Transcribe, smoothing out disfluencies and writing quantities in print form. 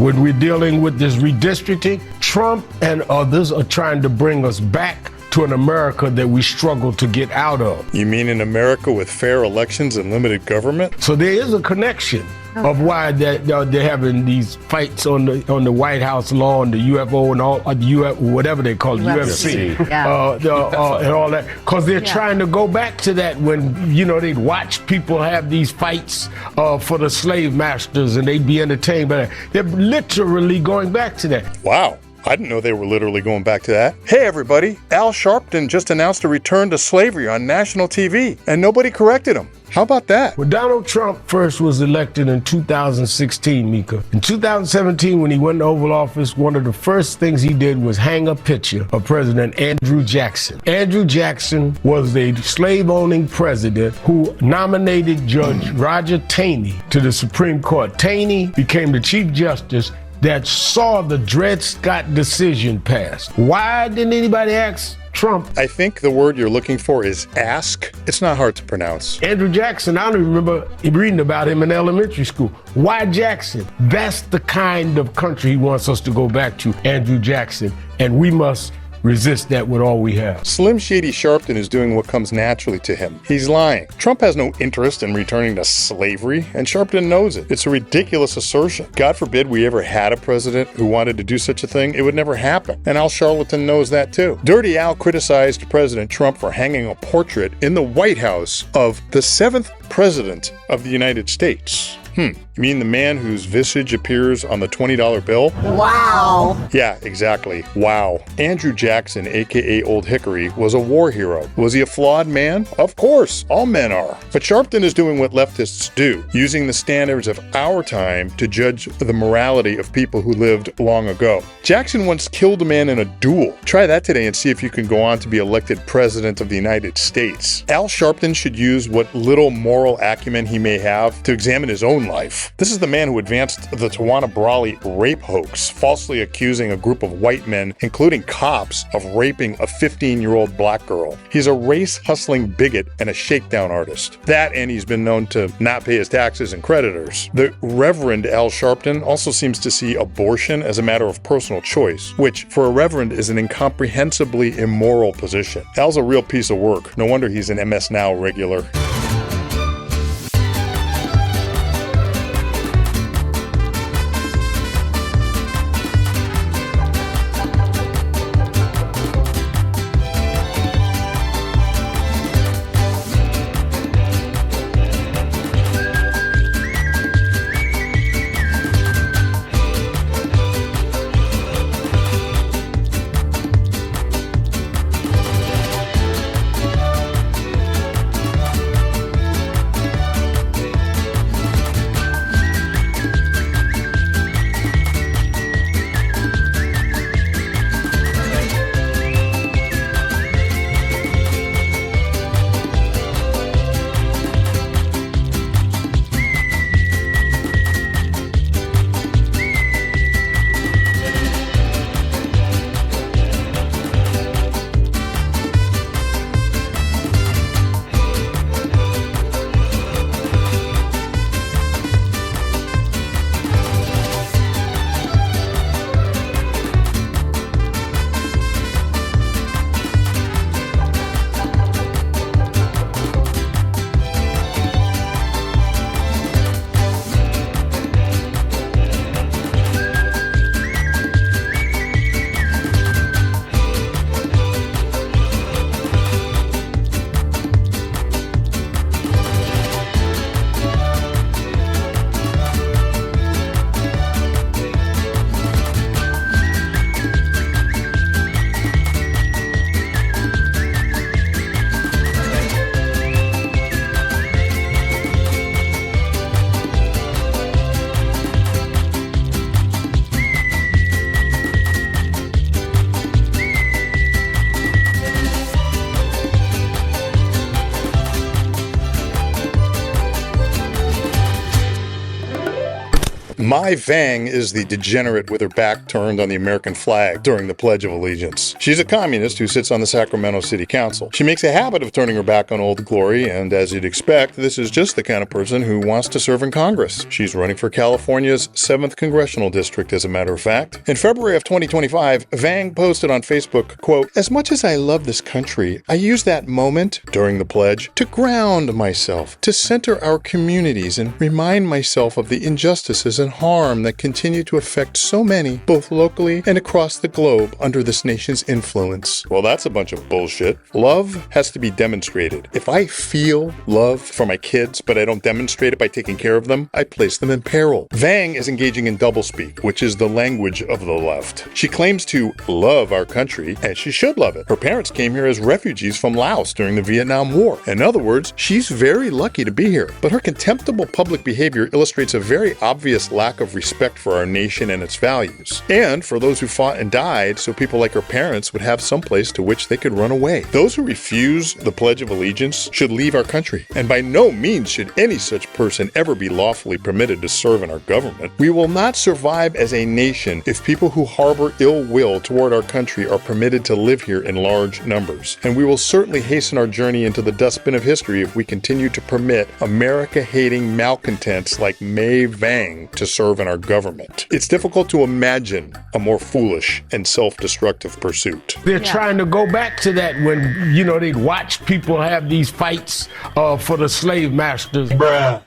when we're dealing with this redistricting, Trump and others are trying to bring us back to an America that we struggle to get out of. You mean an America with fair elections and limited government? So there is a connection of why they're having these fights on the White House lawn, the UFO and all whatever they call it, UFC, and all that, because they're trying to go back to that when they'd watch people have these fights for the slave masters and they'd be entertained by that. They're literally going back to that. Wow. I didn't know they were literally going back to that. Hey everybody, Al Sharpton just announced a return to slavery on national TV, and nobody corrected him. How about that? Well, Donald Trump first was elected in 2016, Mika. In 2017, when he went to Oval Office, one of the first things he did was hang a picture of President Andrew Jackson. Andrew Jackson was a slave-owning president who nominated Judge Roger Taney to the Supreme Court. Taney became the Chief Justice that saw the Dred Scott decision passed. Why didn't anybody ask Trump? I think the word you're looking for is ask. It's not hard to pronounce. Andrew Jackson, I don't remember reading about him in elementary school. Why Jackson? That's the kind of country he wants us to go back to, Andrew Jackson, and we must resist that with all we have. Slim Shady Sharpton is doing what comes naturally to him. He's lying. Trump has no interest in returning to slavery, and Sharpton knows it. It's a ridiculous assertion. God forbid we ever had a president who wanted to do such a thing. It would never happen. And Al Sharpton knows that too. Dirty Al criticized President Trump for hanging a portrait in the White House of the 7th President of the United States. You mean the man whose visage appears on the $20 bill? Wow. Yeah, exactly. Wow. Andrew Jackson, aka Old Hickory, was a war hero. Was he a flawed man? Of course, all men are. But Sharpton is doing what leftists do, using the standards of our time to judge the morality of people who lived long ago. Jackson once killed a man in a duel. Try that today and see if you can go on to be elected president of the United States. Al Sharpton should use what little moral acumen he may have to examine his own life. This is the man who advanced the Tawana Brawley rape hoax, falsely accusing a group of white men, including cops, of raping a 15-year-old black girl. He's a race-hustling bigot and a shakedown artist. That, and he's been known to not pay his taxes and creditors. The Reverend Al Sharpton also seems to see abortion as a matter of personal choice, which, for a reverend, is an incomprehensibly immoral position. Al's a real piece of work. No wonder he's an MS Now regular. Mai Vang is the degenerate with her back turned on the American flag during the Pledge of Allegiance. She's a communist who sits on the Sacramento City Council. She makes a habit of turning her back on old glory, and as you'd expect, this is just the kind of person who wants to serve in Congress. She's running for California's 7th Congressional District, as a matter of fact. In February of 2025, Vang posted on Facebook, quote, "As much as I love this country, I use that moment during the pledge to ground myself, to center our communities and remind myself of the injustices and harm that continue to affect so many, both locally and across the globe, under this nation's influence." Well, that's a bunch of bullshit. Love has to be demonstrated. If I feel love for my kids, but I don't demonstrate it by taking care of them, I place them in peril. Vang is engaging in doublespeak, which is the language of the left. She claims to love our country, and she should love it. Her parents came here as refugees from Laos during the Vietnam War. In other words, she's very lucky to be here. But her contemptible public behavior illustrates a very obvious lack of respect for our nation and its values, and for those who fought and died so people like her parents would have some place to which they could run away. Those who refuse the Pledge of Allegiance should leave our country, and by no means should any such person ever be lawfully permitted to serve in our government. We will not survive as a nation if people who harbor ill will toward our country are permitted to live here in large numbers, and we will certainly hasten our journey into the dustbin of history if we continue to permit America-hating malcontents like Mai Vang to serve in our government. It's difficult to imagine a more foolish and self-destructive pursuit. They're trying to go back to that when, they'd watch people have these fights for the slave masters. Bruh.